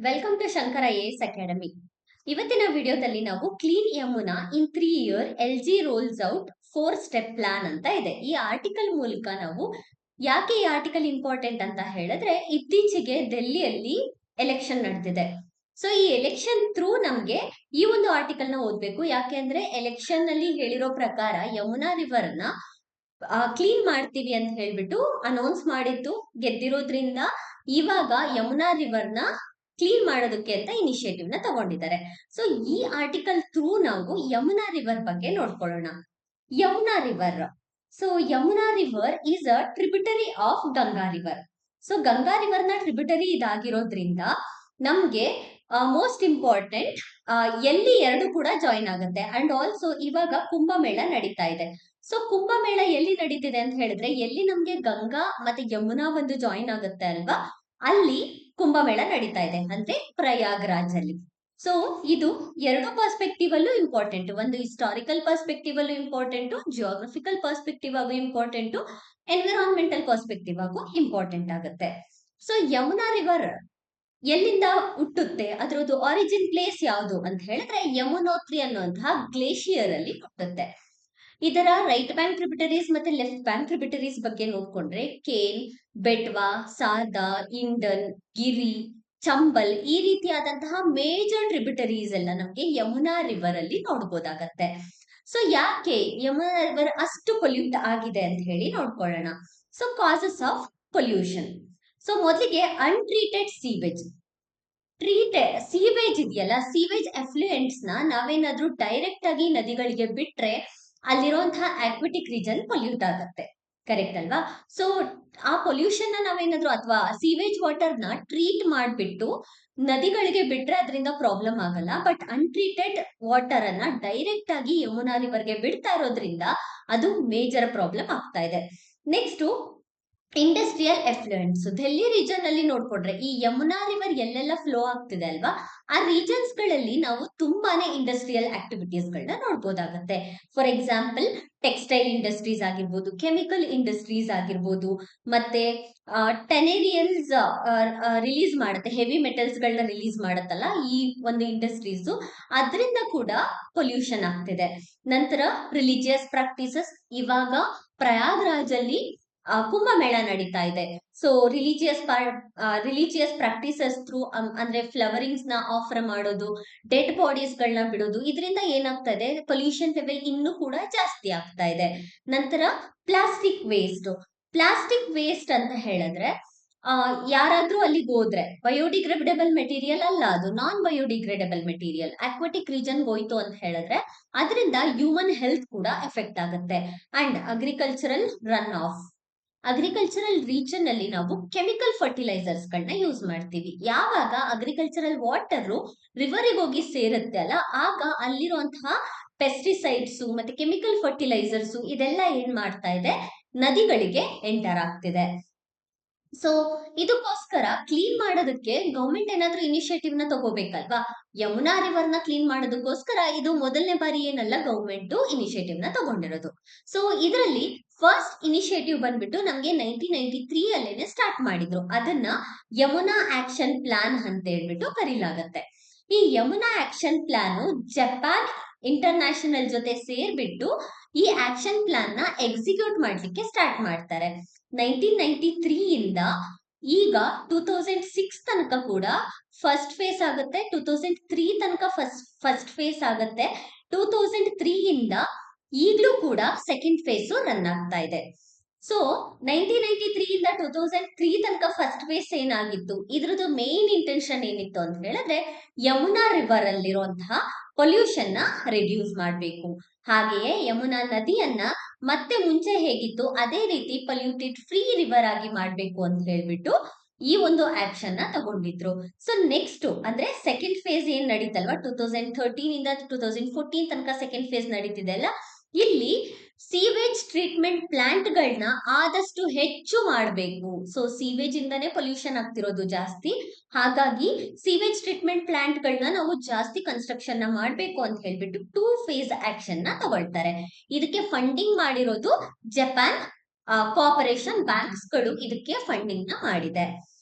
Welcome to Shankar IAS academy. ಇವತ್ತಿನ ವಿಡಿಯೋದಲ್ಲಿ ನಾವು clean Yamuna in 3 year LG rolls out 4 step plan ಅಂತ ಇದೆ. ಈ ಆರ್ಟಿಕಲ್ ಮೂಲಕ ನಾವು ಯಾಕೆ ಈ ಆರ್ಟಿಕಲ್ ಇಂಪಾರ್ಟೆಂಟ್ ಅಂತ ಹೇಳಿದ್ರೆ, ಇತ್ತೀಚೆಗೆ ಡೆಲ್ಲಿಯಲ್ಲಿ ಎಲೆಕ್ಷನ್ ನಡೆದಿದೆ. ಸೊ ಈ ಎಲೆಕ್ಷನ್ ಥ್ರೂ ನಮ್ಗೆ ಈ ಒಂದು ಆರ್ಟಿಕಲ್ ನ ಓದ್ಬೇಕು. ಯಾಕೆ ಅಂದ್ರೆ ಎಲೆಕ್ಷನ್ ನಲ್ಲಿ ಹೇಳಿರೋ ಪ್ರಕಾರ ಯಮುನಾ ರಿವರ್ ನ ಕ್ಲೀನ್ ಮಾಡ್ತೀವಿ ಅಂತ ಹೇಳ್ಬಿಟ್ಟು ಅನೌನ್ಸ್ ಮಾಡಿದ್ದು ಗೆದ್ದಿರೋದ್ರಿಂದ ಇವಾಗ ಯಮುನಾ ರಿವರ್ ನ ಕ್ಲೀನ್ ಮಾಡೋದಕ್ಕೆ ಅಂತ ಇನಿಷಿಯೇಟಿವ್ ನ ತಗೊಂಡಿದ್ದಾರೆ. ಸೊ ಈ ಆರ್ಟಿಕಲ್ ಥ್ರೂ ನಾವು ಯಮುನಾ ರಿವರ್ ಬಗ್ಗೆ ನೋಡ್ಕೊಳ್ಳೋಣ. Yamuna river, so Yamuna river is a tributary of Ganga river. So Ganga river ನ ಟ್ರಿಬ್ಯೂಟರಿ ಇದಾಗಿರೋದ್ರಿಂದ ನಮ್ಗೆ ಮೋಸ್ಟ್ ಇಂಪಾರ್ಟೆಂಟ್ ಎಲ್ಲಿ ಎರಡು ಕೂಡ ಜಾಯಿನ್ ಆಗುತ್ತೆ. ಅಂಡ್ ಆಲ್ಸೋ ಇವಾಗ ಕುಂಭಮೇಳ ನಡೀತಾ ಇದೆ. ಸೊ ಕುಂಭಮೇಳ ಎಲ್ಲಿ ನಡೀತಿದೆ ಅಂತ ಹೇಳಿದ್ರೆ, ಎಲ್ಲಿ ನಮ್ಗೆ ಗಂಗಾ ಮತ್ತೆ ಯಮುನಾ ಒಂದು ಜಾಯಿನ್ ಆಗುತ್ತೆ ಅಲ್ವಾ, ಅಲ್ಲಿ ಕುಂಭಮೇಳ ನಡೀತಾ ಇದೆ, ಅಂದ್ರೆ ಪ್ರಯಾಗ್ರಾಜ್ ಅಲ್ಲಿ. ಸೊ ಇದು ಎರಡು ಪರ್ಸ್ಪೆಕ್ಟಿವ್ ಅಲ್ಲೂ ಇಂಪಾರ್ಟೆಂಟ್. ಒಂದು ಹಿಸ್ಟಾರಿಕಲ್ ಪರ್ಸ್ಪೆಕ್ಟಿವ್ ಅಲ್ಲೂ ಇಂಪಾರ್ಟೆಂಟ್, ಜಿಯೋಗ್ರಫಿಕಲ್ ಪರ್ಸ್ಪೆಕ್ಟಿವ್ ಆಗು ಇಂಪಾರ್ಟೆಂಟ್, ಎನ್ವಿರಾನ್ಮೆಂಟಲ್ ಪರ್ಸ್ಪೆಕ್ಟಿವ್ ಆಗು ಇಂಪಾರ್ಟೆಂಟ್ ಆಗುತ್ತೆ. ಸೊ ಯಮುನಾ ರಿವರ್ ಎಲ್ಲಿಂದ ಹುಟ್ಟುತ್ತೆ, ಅದರದ್ದು ಆರಿಜಿನ್ ಪ್ಲೇಸ್ ಯಾವುದು ಅಂತ ಹೇಳಿದ್ರೆ ಯಮುನೋತ್ರಿ ಅನ್ನುವಂತಹ ಗ್ಲೇಷಿಯರ್ ಅಲ್ಲಿ ಹುಟ್ಟುತ್ತೆ. ಇದರ ರೈಟ್ ಬ್ಯಾಂಕ್ ಟ್ರಿಬ್ಯೂಟರೀಸ್ ಮತ್ತೆ ಲೆಫ್ಟ್ ಬ್ಯಾಂಕ್ ಟ್ರಿಬ್ಯೂಟರೀಸ್ ಬಗ್ಗೆ ನೋಡ್ಕೊಂಡ್ರೆ ಕೇನ್, ಬೆಟ್ವಾ, ಸಾರ್ದಾ, ಇಂಡನ್, ಗಿರಿ, ಚಂಬಲ್ ಈ ರೀತಿಯಾದಂತಹ ಮೇಜರ್ ಟ್ರಿಬ್ಯೂಟರೀಸ್ ಎಲ್ಲ ನಮ್ಗೆ ಯಮುನಾ ರಿವರ್ ಅಲ್ಲಿ ನೋಡ್ಬೋದಾಗತ್ತೆ. ಸೊ ಯಾಕೆ ಯಮುನಾ ರಿವರ್ ಅಷ್ಟು ಪೊಲ್ಯೂಟ್ ಆಗಿದೆ ಅಂತ ಹೇಳಿ ನೋಡ್ಕೊಳ್ಳೋಣ. So causes of pollution. So ಮೊದಲಿಗೆ ಅನ್ಟ್ರೀಟೆಡ್ ಸೀವೇಜ್. ಸೀವೇಜ್ ಇದೆಯಲ್ಲ, ಸೀವೇಜ್ ಎಫ್ಲುಯೆಂಟ್ಸ್ ನಾವೇನಾದ್ರೂ ಡೈರೆಕ್ಟ್ ಆಗಿ ನದಿಗಳಿಗೆ ಬಿಟ್ರೆ ಅಲ್ಲಿರುವಂತಹ ಆಕ್ವಿಟಿಕ್ ರೀಜನ್ ಪೊಲ್ಯೂಟ್ ಆಗುತ್ತೆ, ಕರೆಕ್ಟ್ ಅಲ್ವಾ? ಸೊ ಆ ಪೊಲ್ಯೂಷನ್ ನಾವೇನಾದ್ರೂ ಅಥವಾ ಸೀವೇಜ್ ವಾಟರ್ ನ ಟ್ರೀಟ್ ಮಾಡ್ಬಿಟ್ಟು ನದಿಗಳಿಗೆ ಬಿಟ್ರೆ ಅದರಿಂದ ಪ್ರಾಬ್ಲಮ್ ಆಗಲ್ಲ. ಬಟ್ ಅನ್ಟ್ರೀಟೆಡ್ ವಾಟರ್ ಅನ್ನ ಡೈರೆಕ್ಟ್ ಆಗಿ ಯಮುನಾ ರಿವರ್ಗೆ ಬಿಡ್ತಾ ಇರೋದ್ರಿಂದ ಅದು ಮೇಜರ್ ಪ್ರಾಬ್ಲಮ್ ಆಗ್ತಾ ಇದೆ. Next industrial effluents. Delhi region ಅಲ್ಲಿ ನೋಡ್ಕೊಂಡ್ರೆ ಈ ಯಮುನಾ ರಿವರ್ ಎಲ್ಲೆಲ್ಲ ಫ್ಲೋ ಆಗ್ತಿದೆ ಅಲ್ವಾ, ಆ ರೀಜನ್ಸ್ ಗಳಲ್ಲಿ ನಾವು ತುಂಬಾನೇ ಇಂಡಸ್ಟ್ರಿಯಲ್ ಆಕ್ಟಿವಿಟೀಸ್ ಗಳನ್ನ ನೋಡ್ಬೋದಾಗತ್ತೆ. ಫಾರ್ ಎಕ್ಸಾಂಪಲ್ ಟೆಕ್ಸ್ಟೈಲ್ ಇಂಡಸ್ಟ್ರೀಸ್ ಆಗಿರ್ಬೋದು, ಕೆಮಿಕಲ್ ಇಂಡಸ್ಟ್ರೀಸ್ ಆಗಿರ್ಬೋದು, ಮತ್ತೆ ಟೆನೇರಿಯಲ್ಸ್ ರಿಲೀಸ್ ಮಾಡುತ್ತೆ, ಹೆವಿ ಮೆಟಲ್ಸ್ ಗಳನ್ನ ರಿಲೀಸ್ ಮಾಡುತ್ತಲ್ಲ ಈ ಒಂದು ಇಂಡಸ್ಟ್ರೀಸ್, ಅದರಿಂದ ಕೂಡ ಪೊಲ್ಯೂಷನ್ ಆಗ್ತಿದೆ. ನಂತರ ರಿಲಿಜಿಯಸ್ ಪ್ರಾಕ್ಟೀಸಸ್. ಇವಾಗ ಪ್ರಯಾಗ್ರಾಜ್ ಅಲ್ಲಿ ಕುಂಭಮೇಳ ನಡೀತಾ ಇದೆ. ಸೊ ರಿಲಿಜಿಯಸ್ ಪ್ರಾಕ್ಟೀಸಸ್ ಥ್ರೂ ಅಂದ್ರೆ ಫ್ಲವರಿಂಗ್ಸ್ ನ ಆಫರ್ ಮಾಡೋದು, ಡೆಡ್ ಬಾಡೀಸ್ ಗಳನ್ನ ಬಿಡೋದು, ಇದರಿಂದ ಏನಾಗ್ತಾ ಇದೆ, ಪೊಲ್ಯೂಷನ್ ಲೆವೆಲ್ ಇನ್ನೂ ಕೂಡ ಜಾಸ್ತಿ ಆಗ್ತಾ ಇದೆ. ನಂತರ ಪ್ಲಾಸ್ಟಿಕ್ ವೇಸ್ಟ್. ಪ್ಲಾಸ್ಟಿಕ್ ವೇಸ್ಟ್ ಅಂತ ಹೇಳಿದ್ರೆ ಯಾರಾದ್ರೂ ಅಲ್ಲಿಗೆ ಹೋದ್ರೆ ಬಯೋಡಿಗ್ರೇಡಬಲ್ ಮೆಟೀರಿಯಲ್ ಅಲ್ಲ, ಅದು ನಾನ್ ಬಯೋಡಿಗ್ರೇಡಬಲ್ ಮೆಟೀರಿಯಲ್ ಅಕ್ವಾಟಿಕ್ ರೀಜನ್ ಹೋಯ್ತು ಅಂತ ಹೇಳಿದ್ರೆ ಅದರಿಂದ ಹ್ಯೂಮನ್ ಹೆಲ್ತ್ ಕೂಡ ಎಫೆಕ್ಟ್ ಆಗುತ್ತೆ. And agricultural run of. Agricultural region ಅಲ್ಲಿ ನಾವು ಕೆಮಿಕಲ್ ಫರ್ಟಿಲೈಸರ್ಸ್ ಗಳನ್ನ ಯೂಸ್ ಮಾಡ್ತೀವಿ. ಯಾವಾಗ ಅಗ್ರಿಕಲ್ಚರಲ್ ವಾಟರ್ ರಿವರಿಗೆ ಹೋಗಿ ಸೇರುತ್ತೆ ಅಲ್ಲ, ಆಗ ಅಲ್ಲಿರುವಂತಹ ಪೆಸ್ಟಿಸೈಡ್ಸ್ ಮತ್ತೆ ಕೆಮಿಕಲ್ ಫರ್ಟಿಲೈಸರ್ಸ್ ಇದೆಲ್ಲ ಏನ್ ಮಾಡ್ತಾ ಇದೆ, ನದಿಗಳಿಗೆ ಎಂಟರ್ ಆಗ್ತಿದೆ. ಸೊ ಇದಕ್ಕೋಸ್ಕರ ಕ್ಲೀನ್ ಮಾಡೋದಕ್ಕೆ ಗವರ್ಮೆಂಟ್ ಏನಾದ್ರೂ ಇನಿಷಿಯೇಟಿವ್ ನ ತಗೋಬೇಕಲ್ವಾ. ಯಮುನಾ ರಿವರ್ ನ ಕ್ಲೀನ್ ಮಾಡೋದಕ್ಕೋಸ್ಕರ ಇದು ಮೊದಲನೇ ಬಾರಿ ಏನಲ್ಲ ಗವರ್ಮೆಂಟ್ ಇನಿಷಿಯೇಟಿವ್ ನ ತಗೊಂಡಿರೋದು. ಸೊ ಇದರಲ್ಲಿ ಫಸ್ಟ್ ಇನಿಷಿಯೇಟಿವ್ ಬಂದ್ಬಿಟ್ಟು ನಮ್ಗೆ 1993 ಅಲ್ಲೇನೆ ಸ್ಟಾರ್ಟ್ ಮಾಡಿದ್ರು. ಅದನ್ನ ಯಮುನಾ ಆಕ್ಷನ್ ಪ್ಲಾನ್ ಅಂತ ಹೇಳ್ಬಿಟ್ಟು ಕರೀಲಾಗತ್ತೆ. ಈ Yamuna action plan Japan international ಜೊತೆ ಸೇರ್ಬಿಟ್ಟು ಈ ಆಕ್ಷನ್ ಪ್ಲಾನ್ ನ ಎಕ್ಸಿಕ್ಯೂಟ್ ಮಾಡ್ಲಿಕ್ಕೆ ಸ್ಟಾರ್ಟ್ ಮಾಡ್ತಾರೆ. 1993 ಇಂದ ಈಗ 2006 ತನಕ ಕೂಡ ಫಸ್ಟ್ ಫೇಸ್ ಆಗುತ್ತೆ, 2003 ತನಕ ಫಸ್ಟ್ ಫೇಸ್ ಆಗುತ್ತೆ, 2003 ಇಂದ ಈಗಲೂ ಕೂಡ ಸೆಕೆಂಡ್ ಫೇಸ್ ರನ್ ಆಗ್ತಾ ಇದೆ. ಸೊ 1993 ಇಂದ 2003 ತನಕ ಫಸ್ಟ್ ಫೇಸ್ ಏನಾಗಿತ್ತು, ಇದ್ರದ್ದು ಮೇನ್ ಇಂಟೆನ್ಷನ್ ಏನಿತ್ತು ಅಂತ ಹೇಳಿದ್ರೆ ಯಮುನಾ ರಿವರ್ ಅಲ್ಲಿರುವಂತಹ ಪೊಲ್ಯೂಷನ್ ನ ರೆಡ್ಯೂಸ್ ಮಾಡಬೇಕು. ಹಾಗೆಯೇ ಯಮುನಾ ನದಿಯನ್ನ ಮತ್ತೆ ಮುಂಚೆ ಹೇಗಿತ್ತು ಅದೇ ರೀತಿ ಪೊಲ್ಯೂಟೆಡ್ ಫ್ರೀ ರಿವರ್ ಆಗಿ ಮಾಡ್ಬೇಕು ಅಂತ ಹೇಳ್ಬಿಟ್ಟು ಈ ಒಂದು ಆಕ್ಷನ್ ನ ತಗೊಂಡಿದ್ರು. ಸೊ ನೆಕ್ಸ್ಟ್ ಅಂದ್ರೆ ಸೆಕೆಂಡ್ ಫೇಸ್ ಏನ್ ನಡೀತಲ್ವಾ, 2013 ಇಂದ 2014 ತನಕ ಸೆಕೆಂಡ್ ಫೇಸ್ ನಡೀತಿದೆ ಅಲ್ಲ, ಇಲ್ಲಿ ಸೀವೇಜ್ ಟ್ರೀಟ್ಮೆಂಟ್ ಪ್ಲಾಂಟ್ ಗಳನ್ನ ಆದಷ್ಟು ಹೆಚ್ಚು ಮಾಡಬೇಕು. ಸೊ ಸೀವೇಜ್ ಇಂದಾನೇ ಪೊಲ್ಯೂಷನ್ ಆಗ್ತಿರೋದು ಜಾಸ್ತಿ, ಹಾಗಾಗಿ ಸೀವೇಜ್ ಟ್ರೀಟ್ಮೆಂಟ್ ಪ್ಲಾಂಟ್ ಗಳನ್ನ ನಾವು ಜಾಸ್ತಿ ಕನ್ಸ್ಟ್ರಕ್ಷನ್ ನ ಮಾಡ್ಬೇಕು ಅಂತ ಹೇಳ್ಬಿಟ್ಟು 2 ಫೇಸ್ ಆಕ್ಷನ್ ನ ತಗೊಳ್ತಾರೆ. ಇದಕ್ಕೆ ಫಂಡಿಂಗ್ ಮಾಡಿರೋದು ಜಪಾನ್ ಕೋಆಪರೇಷನ್ ಬ್ಯಾಂಕ್ಸ್ ಗಳು ಇದಕ್ಕೆ ಫಂಡಿಂಗ್ ನ ಮಾಡಿದೆ.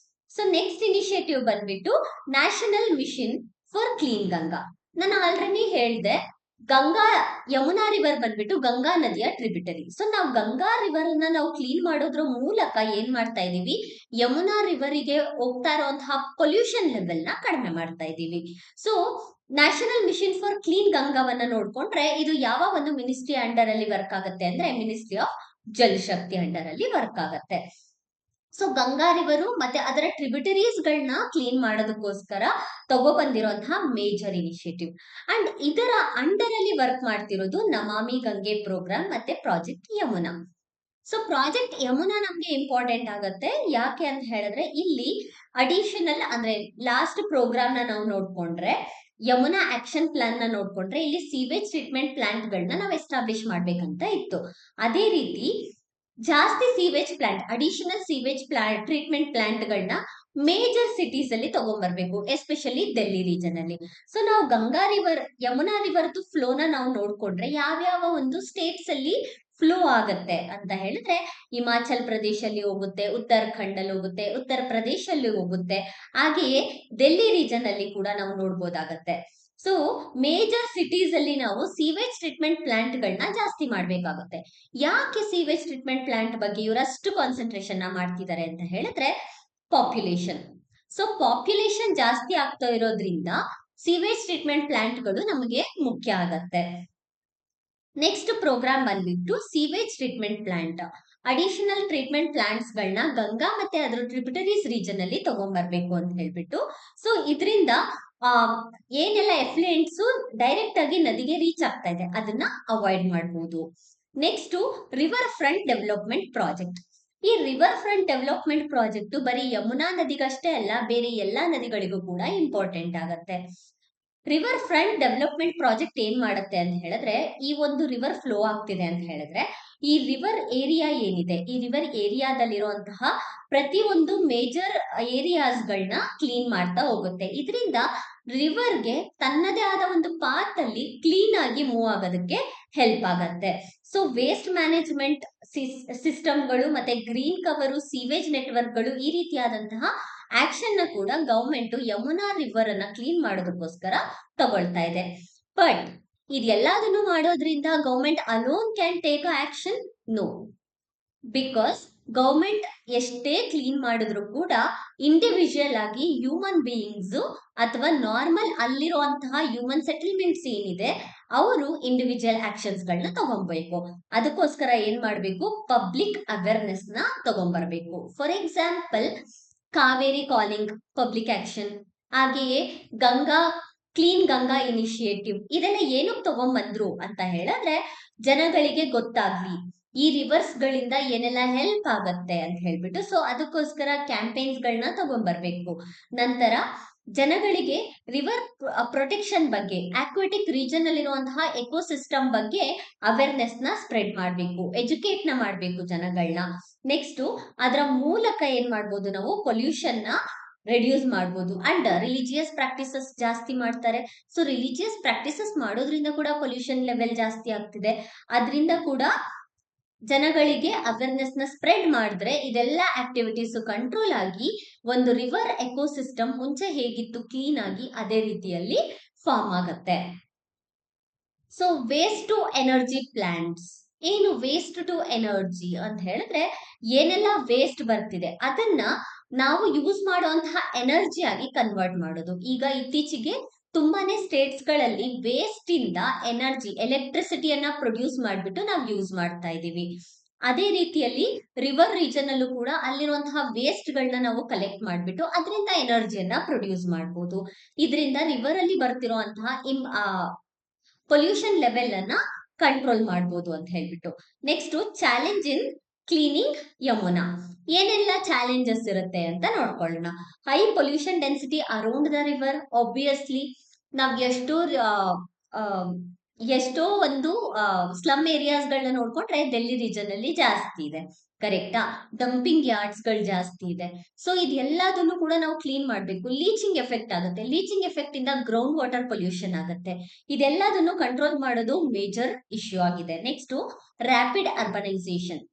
ಸೊ ನೆಕ್ಸ್ಟ್ ಇನಿಷಿಯೇಟಿವ್ ಬಂದ್ಬಿಟ್ಟು national mission for clean Ganga. ನಾನು ಆಲ್ರೆಡಿ ಹೇಳ್ದೆ, ಗಂಗಾ ಯಮುನಾ ರಿವರ್ ಬಂದ್ಬಿಟ್ಟು ಗಂಗಾ ನದಿಯ ಟ್ರಿಬ್ಯೂಟರಿ. ಸೊ ನಾವು ಗಂಗಾ ರಿವರ್ ಅನ್ನ ನಾವು ಕ್ಲೀನ್ ಮಾಡೋದ್ರ ಮೂಲಕ ಏನ್ ಮಾಡ್ತಾ ಇದೀವಿ, ಯಮುನಾ ರಿವರಿಗೆ ಹೋಗ್ತಾ ಇರುವಂತಹ ಪೊಲ್ಯೂಷನ್ ಲೆವೆಲ್ ನ ಕಡಿಮೆ ಮಾಡ್ತಾ ಇದೀವಿ. So national mission for clean ಗಂಗಾವನ್ನ ನೋಡ್ಕೊಂಡ್ರೆ ಇದು ಯಾವ ಒಂದು ಮಿನಿಸ್ಟ್ರಿ ಅಂಡರ್ ಅಲ್ಲಿ ವರ್ಕ್ ಆಗುತ್ತೆ ಅಂದ್ರೆ ministry of Jal Shakti under ಅಲ್ಲಿ ವರ್ಕ್ ಆಗತ್ತೆ. ಸೊ ಗಂಗಾ ರಿವರು ಮತ್ತೆ ಅದರ ಟ್ರಿಬ್ಯೂಟರೀಸ್ ಗಳನ್ನ ಕ್ಲೀನ್ ಮಾಡೋದಕ್ಕೋಸ್ಕರ ತಗೊಬಂದಿರುವಂತಹ ಮೇಜರ್ ಇನಿಷಿಯೇಟಿವ್. ಅಂಡ್ ಇದರ ಅಂಡರ್ ಅಲ್ಲಿ ವರ್ಕ್ ಮಾಡ್ತಿರೋದು ನಮಾಮಿ ಗಂಗೆ ಪ್ರೋಗ್ರಾಮ್ ಮತ್ತೆ project Yamuna. So project Yamuna ನಮ್ಗೆ ಇಂಪಾರ್ಟೆಂಟ್ ಆಗತ್ತೆ, ಯಾಕೆ ಅಂತ ಹೇಳಿದ್ರೆ ಇಲ್ಲಿ ಅಡಿಷನಲ್ ಅಂದ್ರೆ ಲಾಸ್ಟ್ ಪ್ರೋಗ್ರಾಮ್ ನ ನಾವು ನೋಡ್ಕೊಂಡ್ರೆ, ಯಮುನಾ ಆಕ್ಷನ್ ಪ್ಲಾನ್ ನ ನೋಡ್ಕೊಂಡ್ರೆ ಇಲ್ಲಿ ಸೀವೇಜ್ ಟ್ರೀಟ್ಮೆಂಟ್ ಪ್ಲಾಂಟ್ ಗಳನ್ನ ನಾವು ಎಸ್ಟಾಬ್ಲಿಷ್ ಮಾಡ್ಬೇಕಂತ ಇತ್ತು. ಅದೇ ರೀತಿ ಜಾಸ್ತಿ sewage plant, additional sewage plant treatment plant ಗಳನ್ನ ಮೇಜರ್ ಸಿಟೀಸ್ ಅಲ್ಲಿ ತಗೊಂಡ್ಬರ್ಬೇಕು, ಎಸ್ಪೆಷಲಿ ಡೆಲ್ಲಿ ರೀಜನ್ ಅಲ್ಲಿ. ಸೊ ನಾವು ಗಂಗಾ ರಿವರ್ ಯಮುನಾ ರಿವರ್ದು ಫ್ಲೋನ ನಾವು ನೋಡ್ಕೊಂಡ್ರೆ ಯಾವ್ಯಾವ ಒಂದು ಸ್ಟೇಟ್ಸ್ ಅಲ್ಲಿ ಫ್ಲೋ ಆಗತ್ತೆ ಅಂತ ಹೇಳಿದ್ರೆ, ಹಿಮಾಚಲ್ ಪ್ರದೇಶಲ್ಲಿ ಹೋಗುತ್ತೆ, ಉತ್ತರಾಖಂಡ್ ಅಲ್ಲಿ ಹೋಗುತ್ತೆ, ಉತ್ತರ ಪ್ರದೇಶಲ್ಲಿ ಹೋಗುತ್ತೆ, ಹಾಗೆಯೇ ಡೆಲ್ಲಿ ರೀಜನ್ ಅಲ್ಲಿ ಕೂಡ ನಾವು ನೋಡ್ಬೋದಾಗತ್ತೆ. ಸೊ ಮೇಜರ್ ಸಿಟೀಸ್ ಅಲ್ಲಿ ನಾವು ಸೀವೇಜ್ ಟ್ರೀಟ್ಮೆಂಟ್ ಪ್ಲಾಂಟ್ ಗಳನ್ನ ಜಾಸ್ತಿ ಮಾಡ್ಬೇಕಾಗುತ್ತೆ. ಯಾಕೆ ಸೀವೇಜ್ ಟ್ರೀಟ್ಮೆಂಟ್ ಪ್ಲಾಂಟ್ ಬಗ್ಗೆ ಇವರಷ್ಟು ಕಾನ್ಸಂಟ್ರೇಷನ್ ಮಾಡ್ತಿದ್ದಾರೆ ಅಂತ ಹೇಳಿದ್ರೆ, ಪಾಪ್ಯುಲೇಷನ್. ಸೊ ಪಾಪ್ಯುಲೇಷನ್ ಜಾಸ್ತಿ ಆಗ್ತಾ ಇರೋದ್ರಿಂದ ಸೀವೇಜ್ ಟ್ರೀಟ್ಮೆಂಟ್ ಪ್ಲಾಂಟ್ ಗಳು ನಮಗೆ ಮುಖ್ಯ ಆಗತ್ತೆ. ನೆಕ್ಸ್ಟ್ ಪ್ರೋಗ್ರಾಮ್ ಬಂದ್ಬಿಟ್ಟು sewage treatment plant. Additional treatment plants ಗಳನ್ನ ಗಂಗಾ ಮತ್ತೆ ಅದರ ಟ್ರಿಬ್ಯೂಟರೀಸ್ ರೀಜನ್ ಅಲ್ಲಿ ತಗೊಂಡ್ಬರ್ಬೇಕು ಅಂತ ಹೇಳ್ಬಿಟ್ಟು. ಸೊ ಇದರಿಂದ ಏನೆಲ್ಲ ಎಫ್ಲುಯೆಂಟ್ಸ್ ಡೈರೆಕ್ಟ್ ಆಗಿ ನದಿಗೆ ರೀಚ್ ಆಗ್ತಾ ಇದೆ ಅದನ್ನ ಅವಾಯ್ಡ್ ಮಾಡಬಹುದು. Next river front development project. ಈ ರಿವರ್ ಫ್ರಂಟ್ ಡೆವಲಪ್ಮೆಂಟ್ ಪ್ರಾಜೆಕ್ಟ್ ಬರೀ ಯಮುನಾ ನದಿಗಷ್ಟೇ ಅಲ್ಲ, ಬೇರೆ ಎಲ್ಲಾ ನದಿಗಳಿಗೂ ಕೂಡ ಇಂಪಾರ್ಟೆಂಟ್ ಆಗತ್ತೆ. ರಿವರ್ ಫ್ರಂಟ್ ಡೆವಲಪ್ಮೆಂಟ್ ಪ್ರಾಜೆಕ್ಟ್ ಏನ್ ಮಾಡುತ್ತೆ ಅಂತ ಹೇಳಿದ್ರೆ, ಈ ಒಂದು ರಿವರ್ ಫ್ಲೋ ಆಗ್ತಿದೆ ಅಂತ ಹೇಳಿದ್ರೆ, ಈ ರಿವರ್ ಏರಿಯಾ ಏನಿದೆ, ಈ ರಿವರ್ ಏರಿಯಾದಲ್ಲಿರುವಂತಹ ಪ್ರತಿಯೊಂದು ಮೇಜರ್ ಏರಿಯಾಸ್ ಗಳನ್ನ ಕ್ಲೀನ್ ಮಾಡ್ತಾ ಹೋಗುತ್ತೆ. ಇದರಿಂದ ರಿವರ್ಗೆ ತನ್ನದೇ ಆದ ಒಂದು ಪಾತ್ ಅಲ್ಲಿ ಕ್ಲೀನ್ ಆಗಿ ಮೂವ್ ಆಗೋದಕ್ಕೆ ಹೆಲ್ಪ್ ಆಗತ್ತೆ. ಸೊ ವೇಸ್ಟ್ ಮ್ಯಾನೇಜ್ಮೆಂಟ್ ಸಿಸ್ಟಮ್ಗಳು ಮತ್ತೆ ಗ್ರೀನ್ ಕವರು, ಸೀವೇಜ್ ನೆಟ್ವರ್ಕ್ ಗಳು, ಈ ರೀತಿಯಾದಂತಹ ಆಕ್ಷನ್ ನ ಕೂಡ ಗವರ್ಮೆಂಟ್ ಯಮುನಾ ರಿವರ್ ಅನ್ನ ಕ್ಲೀನ್ ಮಾಡೋದಕ್ಕೋಸ್ಕರ ತಗೊಳ್ತಾ ಇದೆ. ಬಟ್ ಇದೆಲ್ಲದನ್ನು ಮಾಡೋದ್ರಿಂದ government alone can take action? No. Because government ಎಷ್ಟೇ ಕ್ಲೀನ್ ಮಾಡಿದ್ರು ಕೂಡ ಇಂಡಿವಿಜುವಲ್ ಆಗಿ ಹ್ಯೂಮನ್ ಬೀಯಿಂಗ್ಸ್ ಅಥವಾ ನಾರ್ಮಲ್ ಅಲ್ಲಿರುವಂತಹ ಹ್ಯೂಮನ್ ಸೆಟಲ್ಮೆಂಟ್ಸ್ ಏನಿದೆ ಅವರು ಇಂಡಿವಿಜುವಲ್ ಆಕ್ಷನ್ಸ್ ಗಳನ್ನ ತಗೊಂಡ್ಬೇಕು. ಅದಕ್ಕೋಸ್ಕರ ಏನ್ ಮಾಡ್ಬೇಕು, ಪಬ್ಲಿಕ್ ಅವೇರ್ನೆಸ್ ನ ತಗೊಂಡ್ಬರ್ಬೇಕು. For example Kaveri calling public action, ಹಾಗೆಯೇ ಗಂಗಾ ಕ್ಲೀನ್ ಗಂಗಾ ಇನಿಷಿಯೇಟಿವ್, ಇದೆಲ್ಲ ಏನಕ್ಕೆ ತಗೊಂಡ್ಬಂದ್ರು ಅಂತ ಹೇಳಿದ್ರೆ ಜನಗಳಿಗೆ ಗೊತ್ತಾಗ್ಲಿ ಈ ರಿವರ್ಸ್ ಗಳಿಂದ ಏನೆಲ್ಲ ಹೆಲ್ಪ್ ಆಗತ್ತೆ ಅಂತ ಹೇಳ್ಬಿಟ್ಟು. ಸೊ ಅದಕ್ಕೋಸ್ಕರ ಕ್ಯಾಂಪೇನ್ಸ್ ಗಳನ್ನ ತಗೊಂಡ್ಬರ್ಬೇಕು. ನಂತರ ಜನಗಳಿಗೆ ರಿವರ್ ಪ್ರೊಟೆಕ್ಷನ್ ಬಗ್ಗೆ, ಆಕ್ವಾಟಿಕ್ ರೀಜನ್ ಅಲ್ಲಿರುವಂತಹ ಎಕೋಸಿಸ್ಟಮ್ ಬಗ್ಗೆ ಅವೇರ್ನೆಸ್ ನ ಸ್ಪ್ರೆಡ್ ಮಾಡಬೇಕು, ಎಜುಕೇಟ್ ನ ಮಾಡಬೇಕು ಜನಗಳನ್ನ. ನೆಕ್ಸ್ಟ್ ಅದರ ಮೂಲಕ ಏನ್ ಮಾಡ್ಬೋದು, ನಾವು ಪೊಲ್ಯೂಷನ್ ನ ರೆಡ್ಯೂಸ್ ಮಾಡ್ಬೋದು. ಅಂಡ್ ರಿಲಿಜಿಯಸ್ ಪ್ರಾಕ್ಟೀಸಸ್ ಜಾಸ್ತಿ ಮಾಡ್ತಾರೆ. ಸೊ ರಿಲಿಜಿಯಸ್ ಪ್ರಾಕ್ಟೀಸಸ್ ಮಾಡೋದ್ರಿಂದ ಕೂಡ ಪೊಲ್ಯೂಷನ್ ಲೆವೆಲ್ ಜಾಸ್ತಿ ಆಗ್ತಿದೆ. ಅದರಿಂದ ಕೂಡ ಜನಗಳಿಗೆ ಅವೇರ್ನೆಸ್ ನ ಸ್ಪ್ರೆಡ್ ಮಾಡಿದ್ರೆ ಇದೆಲ್ಲ ಆಕ್ಟಿವಿಟೀಸ್ ಕಂಟ್ರೋಲ್ ಆಗಿ ಒಂದು ರಿವರ್ ಎಕೋಸಿಸ್ಟಮ್ ಮುಂಚೆ ಹೇಗಿತ್ತು ಕ್ಲೀನ್ ಆಗಿ ಅದೇ ರೀತಿಯಲ್ಲಿ ಫಾರ್ಮ್ ಆಗತ್ತೆ. So waste to energy plants. ಏನು ವೇಸ್ಟ್ ಟು ಎನರ್ಜಿ ಅಂತ ಹೇಳಿದ್ರೆ, ಏನೆಲ್ಲ ವೇಸ್ಟ್ ಬರ್ತಿದೆ ಅದನ್ನ ನಾವು ಯೂಸ್ ಮಾಡುವಂತಹ ಎನರ್ಜಿ ಆಗಿ ಕನ್ವರ್ಟ್ ಮಾಡೋದು. ಈಗ ಇತ್ತೀಚೆಗೆ ತುಂಬಾನೇ ಸ್ಟೇಟ್ಸ್ ಗಳಲ್ಲಿ ವೇಸ್ಟ್ ಇಂದ ಎನರ್ಜಿ, ಎಲೆಕ್ಟ್ರಿಸಿಟಿಯನ್ನ ಪ್ರೊಡ್ಯೂಸ್ ಮಾಡಿಬಿಟ್ಟು ನಾವು ಯೂಸ್ ಮಾಡ್ತಾ ಇದೀವಿ. ಅದೇ ರೀತಿಯಲ್ಲಿ ರಿವರ್ ರೀಜನ್ ಅಲ್ಲೂ ಕೂಡ ಅಲ್ಲಿರುವಂತಹ ವೇಸ್ಟ್ ಗಳನ್ನ ನಾವು ಕಲೆಕ್ಟ್ ಮಾಡ್ಬಿಟ್ಟು ಅದರಿಂದ ಎನರ್ಜಿಯನ್ನ ಪ್ರೊಡ್ಯೂಸ್ ಮಾಡಬಹುದು. ಇದರಿಂದ ರಿವರ್ ಅಲ್ಲಿ ಬರ್ತಿರುವಂತಹ ಪೊಲ್ಯೂಷನ್ ಲೆವೆಲ್ ಅನ್ನ ಕಂಟ್ರೋಲ್ ಮಾಡಬಹುದು ಅಂತ ಹೇಳ್ಬಿಟ್ಟು. Next challenge in cleaning Yamuna. ಏನೆಲ್ಲ ಚಾಲೆಂಜಸ್ ಇರುತ್ತೆ ಅಂತ ನೋಡ್ಕೊಳ್ಳೋಣ. High pollution density around the river. Obviously ನಾವ್ ಎಷ್ಟೋ ಒಂದು ಸ್ಲಮ್ ಏರಿಯಾಸ್ ಗಳನ್ನ ನೋಡ್ಕೊಂಡ್ರೆ ಡೆಲ್ಲಿ ರೀಜನ್ ಅಲ್ಲಿ ಜಾಸ್ತಿ ಇದೆ, ಕರೆಕ್ಟಾ? ಡಂಪಿಂಗ್ ಯಾರ್ಡ್ಸ್ ಗಳು ಜಾಸ್ತಿ ಇದೆ. ಸೊ ಇದೆಲ್ಲದನ್ನು ಕೂಡ ನಾವು ಕ್ಲೀನ್ ಮಾಡ್ಬೇಕು. ಲೀಚಿಂಗ್ ಎಫೆಕ್ಟ್ ಆಗುತ್ತೆ, ಲೀಚಿಂಗ್ ಎಫೆಕ್ಟ್ ಇಂದ ಗ್ರೌಂಡ್ ವಾಟರ್ ಪೊಲ್ಯೂಷನ್ ಆಗುತ್ತೆ. ಇದೆಲ್ಲದನ್ನು ಕಂಟ್ರೋಲ್ ಮಾಡೋದು ಮೇಜರ್ ಇಶ್ಯೂ ಆಗಿದೆ. Next rapid urbanisation.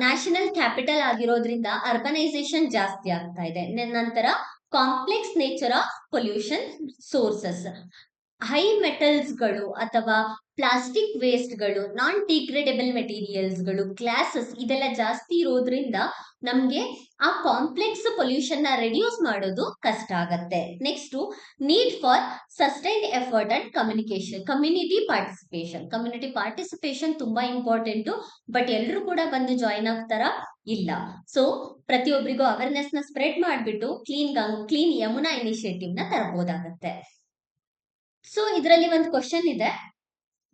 National capital ಆಗಿರೋದ್ರಿಂದ ಅರ್ಬನೈಸೇಷನ್ ಜಾಸ್ತಿ ಆಗ್ತಾ ಇದೆ. ನಂತರ complex nature of pollution sources, high ಮೆಟಲ್ಸ್ಗಳು ಅಥವಾ ಪ್ಲಾಸ್ಟಿಕ್ ವೇಸ್ಟ್ಗಳು, ನಾನ್ ಡಿಗ್ರೇಡಬಲ್ ಮೆಟೀರಿಯಲ್ಸ್ಗಳು, ಗ್ಲಾಸಸ್ ಇದೆಲ್ಲ ಜಾಸ್ತಿ ಇರೋದ್ರಿಂದ ನಮ್ಗೆ ಆ ಕಾಂಪ್ಲೆಕ್ಸ್ ಪೊಲ್ಯೂಷನ್ ನ ರೆಡ್ಯೂಸ್ ಮಾಡೋದು ಕಷ್ಟ ಆಗತ್ತೆ. Next, need for sustained effort and communication, community participation ತುಂಬಾ ಇಂಪಾರ್ಟೆಂಟ್. ಬಟ್ ಎಲ್ಲರೂ ಕೂಡ ಬಂದು ಜಾಯಿನ್ ಆಗ್ತಾರ? ಇಲ್ಲ. ಸೊ ಪ್ರತಿಯೊಬ್ಬರಿಗೂ ಅವೇರ್ನೆಸ್ ನ ಸ್ಪ್ರೆಡ್ ಮಾಡಿಬಿಟ್ಟು ಕ್ಲೀನ್ ಯಮುನಾ ಇನಿಷಿಯೇಟಿವ್ ನ ತರಬಹುದಾಗತ್ತೆ. ಸೊ ಇದರಲ್ಲಿ ಒಂದು ಕ್ವಶನ್ ಇದೆ,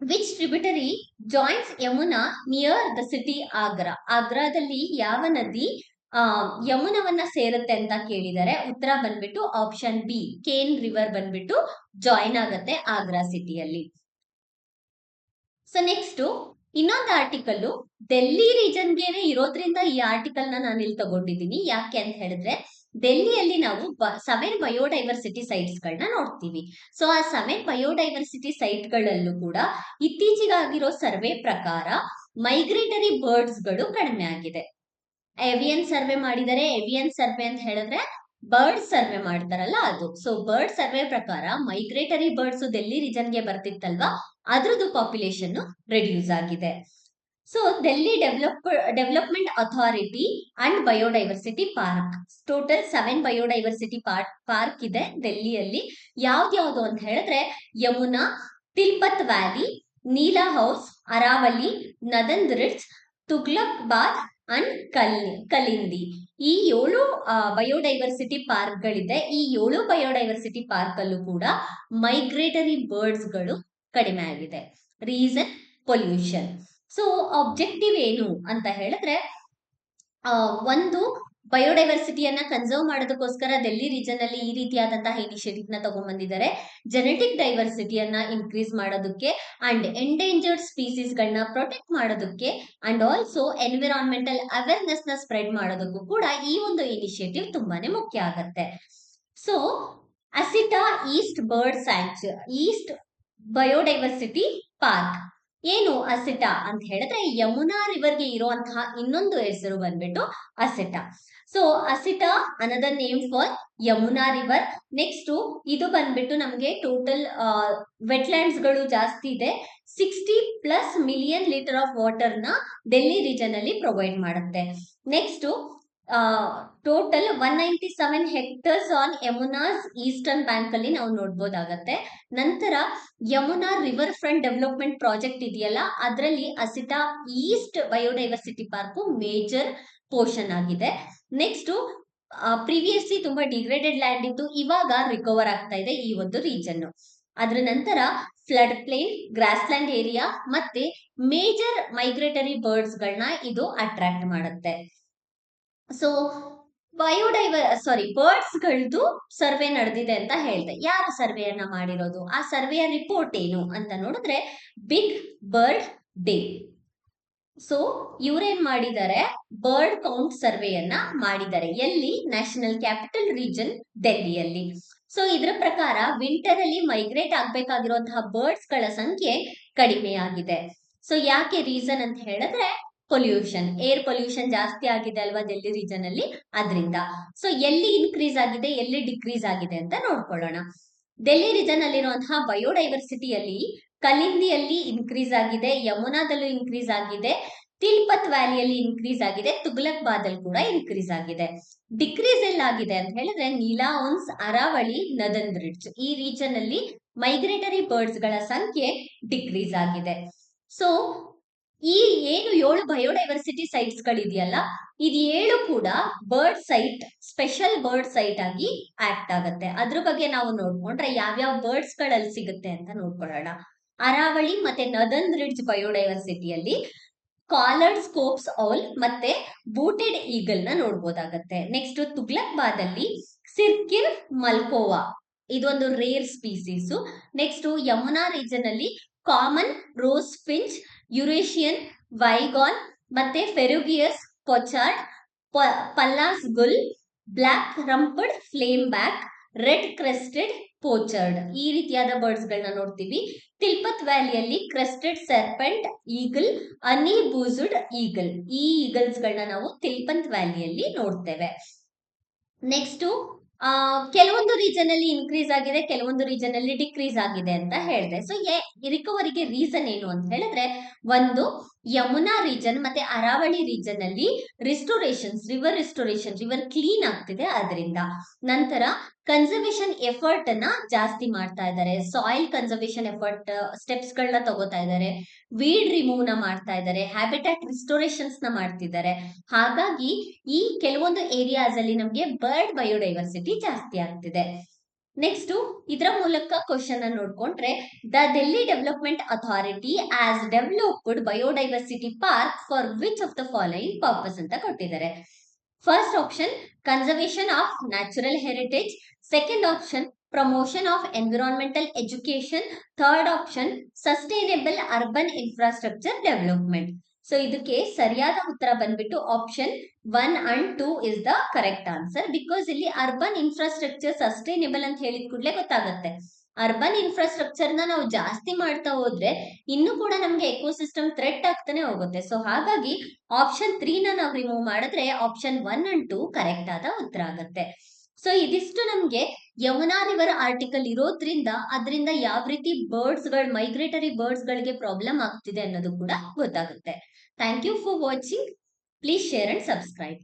which tributary joins Yamuna near the city Agra? ಆಗ್ರಾದಲ್ಲಿ ಯಾವ ನದಿ ಯಮುನವನ್ನ ಸೇರುತ್ತೆ ಅಂತ ಕೇಳಿದರೆ ಉತ್ತರ ಬಂದ್ಬಿಟ್ಟು ಆಪ್ಷನ್ ಬಿ, ಕೇನ್ ರಿವರ್ ಬಂದ್ಬಿಟ್ಟು ಜಾಯಿನ್ ಆಗತ್ತೆ ಆಗ್ರಾ ಸಿಟಿಯಲ್ಲಿ. ಸೊ ನೆಕ್ಸ್ಟ್ ಇನ್ನೊಂದು ಆರ್ಟಿಕಲ್ ಡೆಲ್ಲಿ ರೀಜನ್ಗೆನೆ ಇರೋದ್ರಿಂದ ಈ ಆರ್ಟಿಕಲ್ ನಾನು ಇಲ್ಲಿ ತಗೊಂಡಿದ್ದೀನಿ. ಯಾಕೆ ಅಂತ ಹೇಳಿದ್ರೆ ಡೆಲ್ಲಿಯಲ್ಲಿ ನಾವು 7 ಬಯೋಡೈವರ್ಸಿಟಿ ಸೈಟ್ಸ್ ಗಳನ್ನ ನೋಡ್ತೀವಿ. ಸೊ ಆ 7 ಬಯೋಡೈವರ್ಸಿಟಿ ಸೈಟ್ ಗಳಲ್ಲೂ ಕೂಡ ಇತ್ತೀಚೆಗಾಗಿರೋ ಸರ್ವೆ ಪ್ರಕಾರ ಮೈಗ್ರೇಟರಿ ಬರ್ಡ್ಸ್ ಗಳು ಕಡಿಮೆ ಆಗಿದೆ. ಏವಿಯನ್ ಸರ್ವೆ ಮಾಡಿದರೆ, ಏವಿಯನ್ ಸರ್ವೆ ಅಂತ ಹೇಳಿದ್ರೆ ಬರ್ಡ್ ಸರ್ವೆ ಮಾಡ್ತಾರಲ್ಲ ಅದು. ಸೊ ಬರ್ಡ್ ಸರ್ವೆ ಪ್ರಕಾರ ಮೈಗ್ರೇಟರಿ ಬರ್ಡ್ಸ್ ಡೆಲ್ಲಿ ರೀಜನ್ಗೆ ಬರ್ತಿತ್ತಲ್ವಾ, ಅದ್ರದ್ದು ಪಾಪ್ಯುಲೇಷನ್ ರೆಡ್ಯೂಸ್ ಆಗಿದೆ. So Delhi development authority and biodiversity park, total 7 biodiversity park ಇದೆ ಡೆಲ್ಲಿಯಲ್ಲಿ. ಯಾವ್ದ್ಯಾವ್ದು ಅಂತ ಹೇಳಿದ್ರೆ ಯಮುನಾ, ತಿಲ್ಪತ್ ವ್ಯಾಲಿ, ನೀಲಾ ಹೌಸ್, ಅರಾವಲಿ, ನದಂದ್ ರಿಡ್ಜ್, ತುಗ್ಲಕ್ ಬಾದ್ ಅಂಡ್ ಕಲಿಂದಿ. ಈ 7 ಬಯೋಡೈವರ್ಸಿಟಿ ಪಾರ್ಕ್ ಗಳಿದೆ. ಈ 7 ಬಯೋಡೈವರ್ಸಿಟಿ ಪಾರ್ಕ್ ಅಲ್ಲೂ ಕೂಡ ಮೈಗ್ರೇಟರಿ ಬರ್ಡ್ಸ್ ಗಳು ಕಡಿಮೆ ಆಗಿದೆ. Reason pollution. ಸೊ ಆಬ್ಜೆಕ್ಟಿವ್ ಏನು ಅಂತ ಹೇಳಿದ್ರೆ ಒಂದು ಬಯೋಡೈವರ್ಸಿಟಿಯನ್ನ ಕನ್ಸರ್ವ್ ಮಾಡೋದಕ್ಕೋಸ್ಕರ ಡೆಲ್ಲಿ ರೀಜನ್ ಅಲ್ಲಿ ಈ ರೀತಿಯಾದಂತಹ ಇನಿಷಿಯೇಟಿವ್ ನ ತಗೊಂಡ್ಬಂದಿದ್ದಾರೆ. ಜೆನೆಟಿಕ್ ಡೈವರ್ಸಿಟಿಯನ್ನ ಇನ್ಕ್ರೀಸ್ ಮಾಡೋದಕ್ಕೆ ಅಂಡ್ ಎಂಡೇಂಜರ್ಡ್ ಸ್ಪೀಸೀಸ್ ಗಳನ್ನ ಪ್ರೊಟೆಕ್ಟ್ ಮಾಡೋದಕ್ಕೆ ಅಂಡ್ ಆಲ್ಸೋ ಎನ್ವಿರಾನ್ಮೆಂಟಲ್ ಅವೇರ್ನೆಸ್ ನ ಸ್ಪ್ರೆಡ್ ಮಾಡೋದಕ್ಕೂ ಕೂಡ ಈ ಒಂದು ಇನಿಷಿಯೇಟಿವ್ ತುಂಬಾನೇ ಮುಖ್ಯ ಆಗತ್ತೆ. ಸೊ ಅಸಿಟಾ ಈಸ್ಟ್ ಬಯೋಡೈವರ್ಸಿಟಿ ಪಾರ್ಕ್ ಏನು ಅಸಿಟಾ ಅಂತ ಹೇಳಿದ್ರೆ ಯಮುನಾ ರಿವರ್ಗೆ ಇರುವಂತಹ ಇನ್ನೊಂದು ಹೆಸರು ಬಂದ್ಬಿಟ್ಟು Asita. So Asita another name for Yamuna river. Next ಇದು ಬಂದ್ಬಿಟ್ಟು ನಮ್ಗೆ ಟೋಟಲ್ ವೆಟ್ಲ್ಯಾಂಡ್ಸ್ ಗಳು ಜಾಸ್ತಿ ಇದೆ. 60+ ಮಿಲಿಯನ್ ಲೀಟರ್ ಆಫ್ ವಾಟರ್ ನ ಡೆಲ್ಲಿ ರೀಜನ್ ಅಲ್ಲಿ ಪ್ರೊವೈಡ್ ಮಾಡುತ್ತೆ. Next total 197 hectares on Yamuna's eastern bank ಅಲ್ಲಿ ನಾವು ನೋಡ್ಬೋದಾಗತ್ತೆ. ನಂತರ Yamuna river front development project ಇದೆಯಲ್ಲ, ಅದರಲ್ಲಿ Asita east biodiversity park major portion ಆಗಿದೆ. ನೆಕ್ಸ್ಟ್ ಪ್ರಿವಿಯಸ್ಲಿ ತುಂಬಾ ಡಿಗ್ರೇಡೆಡ್ ಲ್ಯಾಂಡ್ ಇತ್ತು, ಇವಾಗ ರಿಕವರ್ ಆಗ್ತಾ ಇದೆ ಈ ಒಂದು ರೀಜನ್. ಅದ್ರ ನಂತರ flood plain, grassland area ಮತ್ತೆ ಮೇಜರ್ ಮೈಗ್ರೇಟರಿ ಬರ್ಡ್ಸ್ ಗಳನ್ನ ಇದು ಅಟ್ರಾಕ್ಟ್ ಮಾಡುತ್ತೆ. ಸೊ ಬರ್ಡ್ಸ್ ಗಳದ್ದು ಸರ್ವೆ ನಡೆದಿದೆ ಅಂತ ಹೇಳ್ದೆ. ಯಾರು ಸರ್ವೆಯನ್ನ ಮಾಡಿರೋದು, ಆ ಸರ್ವೆಯ ರಿಪೋರ್ಟ್ ಏನು ಅಂತ ನೋಡಿದ್ರೆ ಬಿಗ್ ಬರ್ಡ್ ಡೇ. ಸೊ ಇವ್ರೇನ್ ಮಾಡಿದ್ದಾರೆ, ಬರ್ಡ್ ಕೌಂಟ್ ಸರ್ವೆಯನ್ನ ಮಾಡಿದ್ದಾರೆ. ಎಲ್ಲಿ? ನ್ಯಾಷನಲ್ ಕ್ಯಾಪಿಟಲ್ ರೀಜನ್ ಡೆಲ್ಲಿಯಲ್ಲಿ. ಸೊ ಇದ್ರ ಪ್ರಕಾರ ವಿಂಟರ್ ಅಲ್ಲಿ ಮೈಗ್ರೇಟ್ ಆಗ್ಬೇಕಾಗಿರುವಂತಹ ಬರ್ಡ್ಸ್ ಗಳ ಸಂಖ್ಯೆ ಕಡಿಮೆ ಆಗಿದೆ. ಸೊ ಯಾಕೆ ರೀಸನ್ ಅಂತ ಹೇಳಿದ್ರೆ ಪೊಲ್ಯೂಷನ್, ಏರ್ ಪೊಲ್ಯೂಷನ್ ಜಾಸ್ತಿ ಆಗಿದೆ ಅಲ್ವಾ ಡೆಲ್ಲಿ ರೀಜನ್ ಅಲ್ಲಿ, ಅದರಿಂದ. ಸೊ ಎಲ್ಲಿ ಇನ್ಕ್ರೀಸ್ ಆಗಿದೆ, ಎಲ್ಲಿ ಡಿಕ್ರೀಸ್ ಆಗಿದೆ ಅಂತ ನೋಡ್ಕೊಳ್ಳೋಣ. ಡೆಲ್ಲಿ ರೀಜನ್ ಅಲ್ಲಿರುವಂತಹ ಬಯೋಡೈವರ್ಸಿಟಿಯಲ್ಲಿ ಕಲಿಂದಿಯಲ್ಲಿ ಇನ್ಕ್ರೀಸ್ ಆಗಿದೆ, ಯಮುನಾದಲ್ಲೂ ಇನ್ಕ್ರೀಸ್ ಆಗಿದೆ, ತಿಲ್ಪತ್ ವ್ಯಾಲಿಯಲ್ಲಿ ಇನ್ಕ್ರೀಸ್ ಆಗಿದೆ, ತುಗ್ಲಕ್ ಬಾದಲ್ಲಿ ಕೂಡ ಇನ್ಕ್ರೀಸ್ ಆಗಿದೆ. ಡಿಕ್ರೀಸ್ ಎಲ್ಲಾಗಿದೆ ಅಂತ ಹೇಳಿದ್ರೆ ನೀಲಾಒನ್ಸ್, ಅರಾವಳಿ, ನದಂದ್ ರಿಡ್ಜ್ ಈ ರೀಜನ್ ಅಲ್ಲಿ ಮೈಗ್ರೇಟರಿ ಬರ್ಡ್ಸ್ ಗಳ ಸಂಖ್ಯೆ ಡಿಕ್ರೀಸ್ ಆಗಿದೆ. ಸೊ ಈ ಏನು 7 ಬಯೋಡೈವರ್ಸಿಟಿ ಸೈಟ್ಸ್ ಗಳಿದೆಯಲ್ಲ, ಇದು 7 ಕೂಡ bird site, special bird site ಆಗಿ ಆಕ್ಟ್ ಆಗುತ್ತೆ. ಅದ್ರ ಬಗ್ಗೆ ನಾವು ನೋಡ್ಕೊಂಡ್ರೆ ಯಾವ್ಯಾವ ಬರ್ಡ್ಸ್ ಗಳಲ್ಲಿ ಸಿಗುತ್ತೆ ಅಂತ ನೋಡ್ಕೊಳ್ಳೋಣ. ಅರಾವಳಿ ಮತ್ತೆ ನದಂದ್ ರಿಡ್ಜ್ ಬಯೋಡೈವರ್ಸಿಟಿಯಲ್ಲಿ ಕಾಲರ್ಡ್ ಸ್ಕೋಪ್ಸ್ ಔಲ್ ಮತ್ತೆ ಬೂಟೆಡ್ ಈಗಲ್ ನ ನೋಡ್ಬೋದಾಗತ್ತೆ. Next Tughlaq Badarli sirkeer malkoha, ಇದೊಂದು rare species. Next Yamuna region ಅಲ್ಲಿ common rose finch, Eurasian wigeon ಮತ್ತೆ ferruginous pochard, Pallas's gull, black rumped flameback, red crested pochard ಈ ರೀತಿಯಾದ ಬರ್ಡ್ಸ್ ಗಳನ್ನ ನೋಡ್ತೀವಿ. ತಿಲ್ಪತ್ ವ್ಯಾಲಿಯಲ್ಲಿ ಕ್ರೆಸ್ಟೆಡ್ ಸರ್ಪೆಂಟ್ ಈಗಲ್, ಅನಿ ಬೂಸುಡ್ ಈಗಲ್, ಈ ಈಗಲ್ಸ್ ಗಳನ್ನ ನಾವು ತಿಲ್ಪತ್ ವ್ಯಾಲಿಯಲ್ಲಿ ನೋಡ್ತೇವೆ. ನೆಕ್ಸ್ಟ್ ಕೆಲವೊಂದು ರೀಜನ್ ಅಲ್ಲಿ ಇನ್ಕ್ರೀಸ್ ಆಗಿದೆ, ಕೆಲವೊಂದು ರೀಜನ್ ಅಲ್ಲಿ ಡಿಕ್ರೀಸ್ ಆಗಿದೆ ಅಂತ ಹೇಳಿದೆ. ಸೊ ರಿಕವರಿಗೆ ರೀಸನ್ ಏನು ಅಂತ ಹೇಳಿದ್ರೆ, ಒಂದು ಯಮುನಾ ರೀಜನ್ ಮತ್ತೆ ಅರಾವಳಿ ರೀಜನ್ ಅಲ್ಲಿ ರಿವರ್ ಕ್ಲೀನ್ ಆಗ್ತಿದೆ ಅದರಿಂದ. ನಂತರ ಕನ್ಸರ್ವೇಷನ್ ಎಫರ್ಟ್ ಅನ್ನ ಜಾಸ್ತಿ ಮಾಡ್ತಾ ಇದ್ದಾರೆ, ಸಾಯಿಲ್ ಕನ್ಸರ್ವೇಷನ್ ಎಫರ್ಟ್ ಸ್ಟೆಪ್ಸ್ ಗಳನ್ನ ತಗೋತಾ ಇದ್ದಾರೆ, ವೀಡ್ ರಿಮೂವ್ ನ ಮಾಡ್ತಾ ಇದ್ದಾರೆ, ಹ್ಯಾಬಿಟ್ಯಾಟ್ ರಿಸ್ಟೋರೇಷನ್ಸ್ ನ ಮಾಡ್ತಿದ್ದಾರೆ. ಹಾಗಾಗಿ ಈ ಕೆಲವೊಂದು ಏರಿಯಾಸ್ ಅಲ್ಲಿ ನಮಗೆ ಬರ್ಡ್ ಬಯೋಡೈವರ್ಸಿಟಿ ಜಾಸ್ತಿ ಆಗ್ತಿದೆ. ನೆಕ್ಸ್ಟ್ ಇದರ ಮೂಲಕ ಕ್ವಶನ್ ನೋಡ್ಕೊಂಡ್ರೆ, the Delhi development authority as developed biodiversity park for which of the following purpose ಅಂತ ಕೊಟ್ಟಿದ್ದಾರೆ. First option conservation of natural heritage, second option promotion of environmental education, third option sustainable urban infrastructure development. So ಇದಕ್ಕೆ ಸರಿಯಾದ ಉತ್ತರ ಬಂದ್ಬಿಟ್ಟು option 1 and 2 is the correct answer. Because ಇಲ್ಲಿ urban infrastructure sustainable ಅಂತ ಹೇಳಿದ ಕೂಡಲೇ ಗೊತ್ತಾಗುತ್ತೆ. ಅರ್ಬನ್ ಇನ್ಫ್ರಾಸ್ಟ್ರಕ್ಚರ್ ನ ನಾವು ಜಾಸ್ತಿ ಮಾಡ್ತಾ ಹೋದ್ರೆ ಇನ್ನು ಕೂಡ ನಮ್ಗೆ ಎಕೋಸಿಸ್ಟಮ್ ಥ್ರೆಟ್ ಆಗ್ತಾನೆ ಹೋಗುತ್ತೆ. ಸೊ ಹಾಗಾಗಿ ಆಪ್ಷನ್ 3 ನ ನಾವು ರಿಮೂವ್ ಮಾಡಿದ್ರೆ ಆಪ್ಷನ್ 1 and 2 ಕರೆಕ್ಟ್ ಆದ ಉತ್ತರ ಆಗುತ್ತೆ. ಸೊ ಇದಿಷ್ಟು ನಮ್ಗೆ ಯಮುನಾ ರಿವರ್ ಆರ್ಟಿಕಲ್ ಇರೋದ್ರಿಂದ ಅದರಿಂದ ಯಾವ ರೀತಿ ಮೈಗ್ರೇಟರಿ ಬರ್ಡ್ಸ್ ಗಳಿಗೆ ಪ್ರಾಬ್ಲಮ್ ಆಗ್ತಿದೆ ಅನ್ನೋದು ಕೂಡ ಗೊತ್ತಾಗುತ್ತೆ. Thank you for watching. Please share and subscribe.